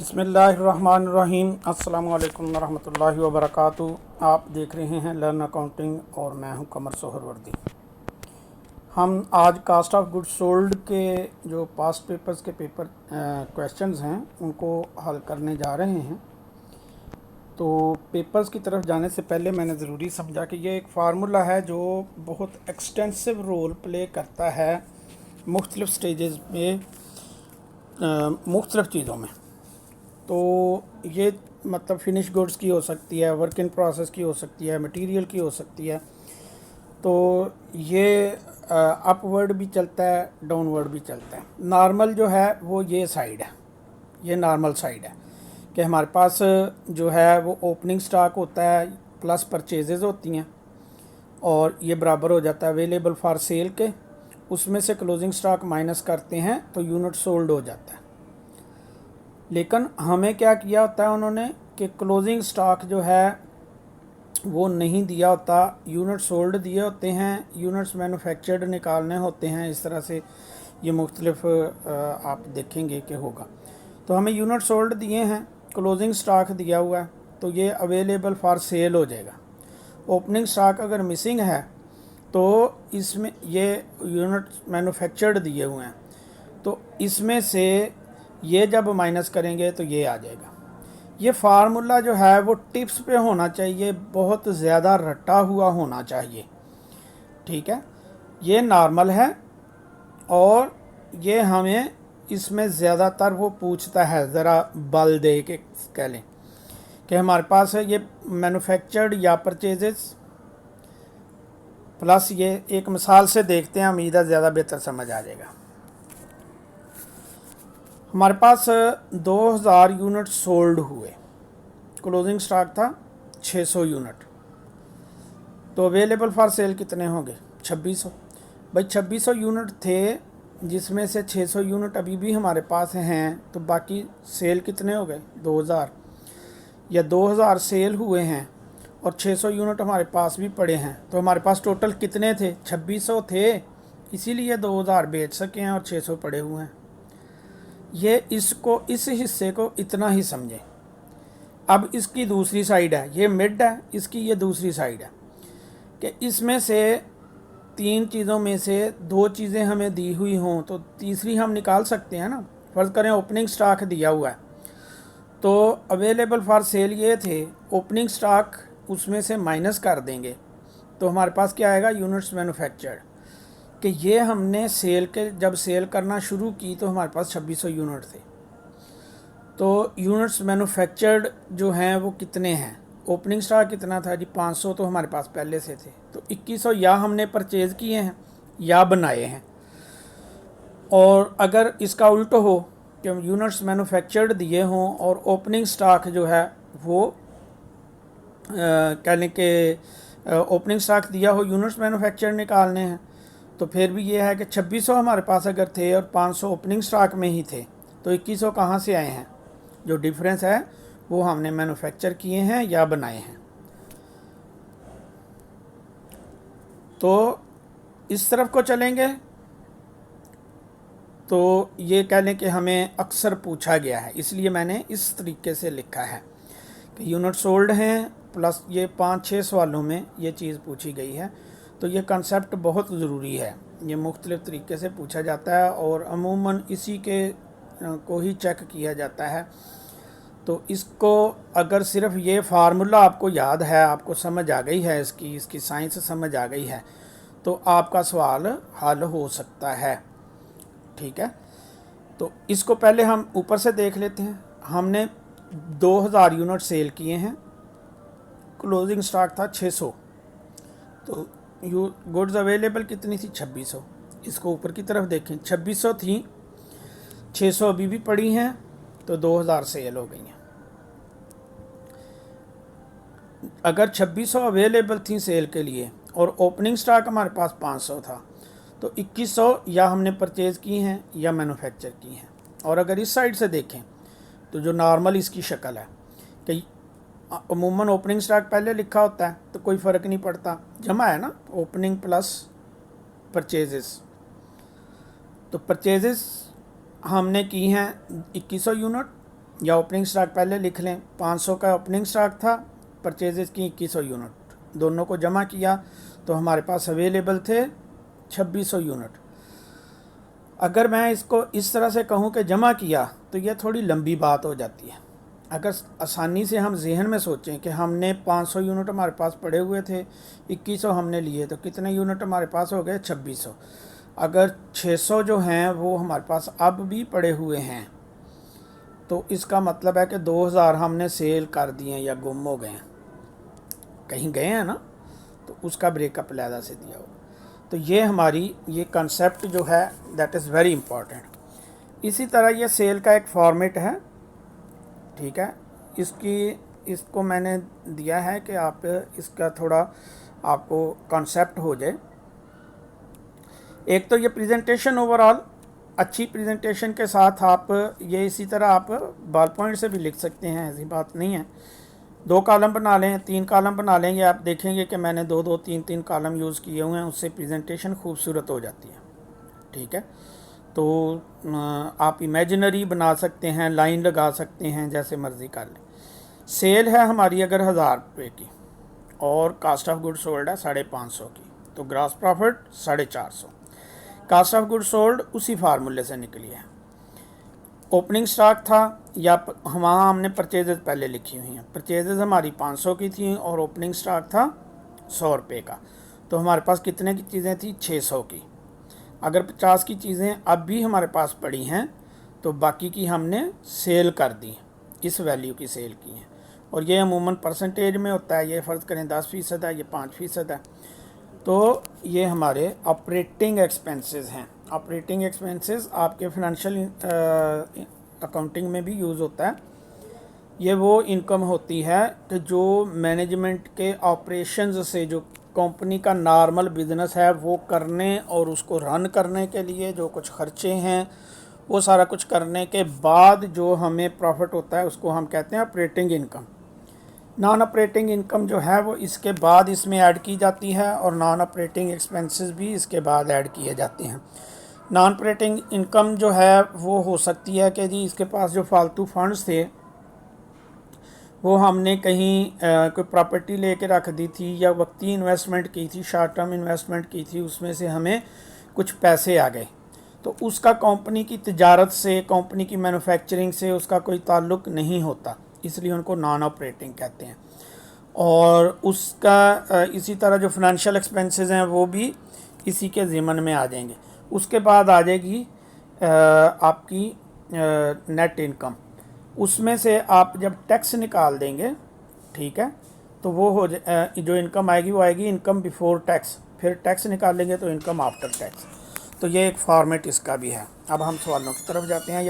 बिस्मिल्लाहिर्रहमानिर्रहीम। अस्सलामु अलैकुम वरहमतुल्लाहि वबरकातुहू। आप देख रहे हैं लर्न अकाउंटिंग और मैं हूं कमर सोहरवर्दी। हम आज कास्ट ऑफ गुड्स सोल्ड के जो पास्ट पेपर्स के क्वेश्चंस हैं उनको हल करने जा रहे हैं। तो पेपर्स की तरफ जाने से पहले मैंने ज़रूरी समझा कि ये एक फार्मूला है जो बहुत एक्सटेंसिव रोल प्ले करता है मुख्तलिफ़ स्टेजेस में, मुख्तलिफ़ चीज़ों में। तो ये मतलब फिनिश गुड्स की हो सकती है, वर्क इन प्रोसेस की हो सकती है, मटेरियल की हो सकती है। तो ये अपवर्ड भी चलता है, डाउनवर्ड भी चलता है। नॉर्मल जो है वो ये साइड है, ये नॉर्मल साइड है कि हमारे पास जो है वो ओपनिंग स्टॉक होता है प्लस परचेजेज़ होती हैं और ये बराबर हो जाता है अवेलेबल फॉर सेल के। उसमें से क्लोजिंग स्टॉक माइनस करते हैं तो यूनिट सोल्ड हो जाता है। लेकिन हमें क्या किया होता है उन्होंने कि क्लोजिंग स्टॉक जो है वो नहीं दिया होता, यूनिट सोल्ड दिए होते हैं, यूनिट्स मैन्युफैक्चर्ड निकालने होते हैं। इस तरह से ये मुख्तलिफ आप देखेंगे कि होगा। तो हमें यूनिट सोल्ड दिए हैं, क्लोजिंग स्टॉक दिया हुआ है, तो ये अवेलेबल फॉर सेल हो जाएगा। ओपनिंग स्टॉक अगर मिसिंग है तो इसमें ये यूनिट मैन्युफैक्चर्ड दिए हुए हैं, तो इसमें से ये जब माइनस करेंगे तो ये आ जाएगा। ये फार्मूला जो है वो टिप्स पे होना चाहिए, बहुत ज़्यादा रटा हुआ होना चाहिए। ठीक है, ये नॉर्मल है और ये हमें इसमें ज़्यादातर वो पूछता है, ज़रा बल दे के कह लें कि हमारे पास है ये मैन्युफैक्चर्ड या परचेजेस प्लस ये एक मिसाल से देखते हैं, उम्मीद है ज़्यादा बेहतर समझ आ जाएगा। हमारे पास 2000 यूनिट सोल्ड हुए, क्लोजिंग स्टॉक था 600 यूनिट, तो अवेलेबल फॉर सेल कितने होंगे? 2600। भाई 2600 यूनिट थे जिसमें से 600 यूनिट अभी भी हमारे पास हैं, तो बाकी सेल कितने हो गए? 2000। या 2000 सेल हुए हैं और 600 यूनिट हमारे पास भी पड़े हैं, तो हमारे पास टोटल कितने थे? 2600 थे, इसीलिए 2000 बेच सके हैं और 600 पड़े हुए हैं। ये इसको, इस हिस्से को इतना ही समझें। अब इसकी दूसरी साइड है, ये मिड है, इसकी ये दूसरी साइड है कि इसमें से तीन चीज़ों में से दो चीज़ें हमें दी हुई हों तो तीसरी हम निकाल सकते हैं ना। फ़र्ज़ करें ओपनिंग स्टॉक दिया हुआ है, तो अवेलेबल फॉर सेल ये थे, ओपनिंग स्टॉक उसमें से माइनस कर देंगे तो हमारे पास क्या आएगा? Units manufactured. कि ये हमने सेल के जब सेल करना शुरू की तो हमारे पास 2600 यूनिट थे, तो यूनिट्स मैन्युफैक्चर्ड जो हैं वो कितने हैं? ओपनिंग स्टॉक कितना था जी? 500, तो हमारे पास पहले से थे, तो 2100 या हमने परचेज़ किए हैं या बनाए हैं। और अगर इसका उल्ट हो कि यूनिट्स मैन्युफैक्चर्ड दिए हों और ओपनिंग स्टॉक जो है वो कह लें कि ओपनिंग स्टॉक दिया हो, यूनिट्स मैन्युफैक्चर्ड निकालने हैं, तो फिर भी ये है कि 2600 हमारे पास अगर थे और 500 ओपनिंग स्टॉक में ही थे, तो 2100 कहाँ से आए हैं? जो डिफरेंस है वो हमने मैन्युफैक्चर किए हैं या बनाए हैं। तो इस तरफ को चलेंगे तो ये कह लें कि हमें अक्सर पूछा गया है, इसलिए मैंने इस तरीके से लिखा है कि यूनिट सोल्ड हैं प्लस ये 5-6 सवालों में ये चीज़ पूछी गई है। तो ये कंसेप्ट बहुत ज़रूरी है, ये मुख्तलिफ़ तरीके से पूछा जाता है और अमूमन इसी के को ही चेक किया जाता है। तो इसको अगर सिर्फ ये फार्मूला आपको याद है, आपको समझ आ गई है, इसकी साइंस समझ आ गई है, तो आपका सवाल हल हो सकता है। ठीक है, तो इसको पहले हम ऊपर से देख लेते हैं। हमने 2000 यूनिट सेल किए हैं, क्लोजिंग स्टॉक था 600, तो गुड्स अवेलेबल कितनी थी? 2600। इसको ऊपर की तरफ देखें, 2600 थी, 600 अभी भी पड़ी हैं, तो 2000 सेल हो गई हैं। अगर 2600 अवेलेबल थी सेल के लिए और ओपनिंग स्टॉक हमारे पास 500 था, तो 2100 या हमने परचेज़ की हैं या मैन्युफैक्चर की हैं। और अगर इस साइड से देखें तो जो नॉर्मल इसकी शक्ल है कि अमूमन ओपनिंग स्टॉक पहले लिखा होता है तो कोई फ़र्क नहीं पड़ता, जमा है ना, ओपनिंग प्लस परचेजेस। तो परचेजेस हमने की हैं 2100 यूनिट, या ओपनिंग स्टॉक पहले लिख लें। 500 का ओपनिंग स्टॉक था, परचेजेस की 2100 यूनिट, दोनों को जमा किया तो हमारे पास अवेलेबल थे 2600 यूनिट। अगर मैं इसको इस तरह से कहूँ कि जमा किया तो यह थोड़ी लंबी बात हो जाती है। अगर आसानी से हम जहन में सोचें कि हमने 500 यूनिट हमारे पास पड़े हुए थे, 2100 हमने लिए, तो कितने यूनिट हमारे पास हो गए? 2600। अगर 600 जो हैं वो हमारे पास अब भी पड़े हुए हैं, तो इसका मतलब है कि 2000 हमने सेल कर दिए या गुम हो गए हैं, कहीं गए हैं ना, तो उसका ब्रेकअप लहदा से दिया हो। तो ये हमारी ये कंसेप्ट जो है दैट इज़ वेरी इंपॉर्टेंट। इसी तरह ये सेल का एक फॉर्मेट है, ठीक है। इसको मैंने दिया है कि आप इसका थोड़ा आपको कंसेप्ट हो जाए। एक तो ये प्रेजेंटेशन ओवरऑल अच्छी प्रेजेंटेशन के साथ आप ये इसी तरह आप बॉल पॉइंट से भी लिख सकते हैं, ऐसी बात नहीं है। 2 कॉलम बना लें, 3 कॉलम बना लेंगे, आप देखेंगे कि मैंने 2-2, 3-3 कॉलम यूज़ किए हुए हैं, उससे प्रेजेंटेशन खूबसूरत हो जाती है, ठीक है। तो आप इमेजिनरी बना सकते हैं, लाइन लगा सकते हैं, जैसे मर्ज़ी कर लें। सेल है हमारी अगर 1000 रुपये की और कास्ट ऑफ गुड सोल्ड है 550 की, तो gross profit 450। Cost of good sold उसी फार्मूले से निकली है। ओपनिंग स्टॉक था या वहाँ हमने परचेजेस पहले लिखी हुई हैं, परचेजेस हमारी 500 की थी और ओपनिंग स्टॉक था 100 रुपये का, तो हमारे पास कितने की चीज़ें थी? 600 की। अगर 50 की चीज़ें अब भी हमारे पास पड़ी हैं तो बाकी की हमने सेल कर दी, इस वैल्यू की सेल की हैं। और ये अमूमन परसेंटेज में होता है, ये फ़र्ज़ करें 10% है, ये 5% है। तो ये हमारे ऑपरेटिंग एक्सपेंसेस हैं। ऑपरेटिंग एक्सपेंसेस आपके फाइनेंशियल अकाउंटिंग में भी यूज़ होता है। ये वो इनकम होती है कि जो मैनेजमेंट के ऑपरेशंस से, जो कंपनी का नॉर्मल बिजनेस है वो करने और उसको रन करने के लिए जो कुछ खर्चे हैं, वो सारा कुछ करने के बाद जो हमें प्रॉफिट होता है उसको हम कहते हैं operating income. Non operating income जो है वो इसके बाद इसमें ऐड की जाती है और नॉन ऑपरेटिंग एक्सपेंसेस भी इसके बाद ऐड किए जाते हैं। नॉन ऑपरेटिंग इनकम जो है वो हो सकती है कि जी इसके पास जो फालतू फंड्स थे वो हमने कहीं कोई प्रॉपर्टी लेके रख दी थी या वक्ती इन्वेस्टमेंट की थी, शॉर्ट टर्म इन्वेस्टमेंट की थी, उसमें से हमें कुछ पैसे आ गए, तो उसका कंपनी की तिजारत से, कंपनी की मैन्युफैक्चरिंग से उसका कोई ताल्लुक़ नहीं होता, इसलिए उनको नॉन ऑपरेटिंग कहते हैं। और उसका इसी तरह जो फाइनेंशियल एक्सपेंसेस हैं वो भी इसी के ज़िम्मन में आ जाएंगे। उसके बाद आ जाएगी आपकी नेट इनकम। उसमें से आप जब टैक्स निकाल देंगे, ठीक है, तो वो जो इनकम आएगी वो आएगी इनकम बिफोर टैक्स, फिर टैक्स निकालेंगे तो इनकम आफ्टर टैक्स। तो ये एक फॉर्मेट इसका भी है। अब हम सवालों की तरफ जाते हैं।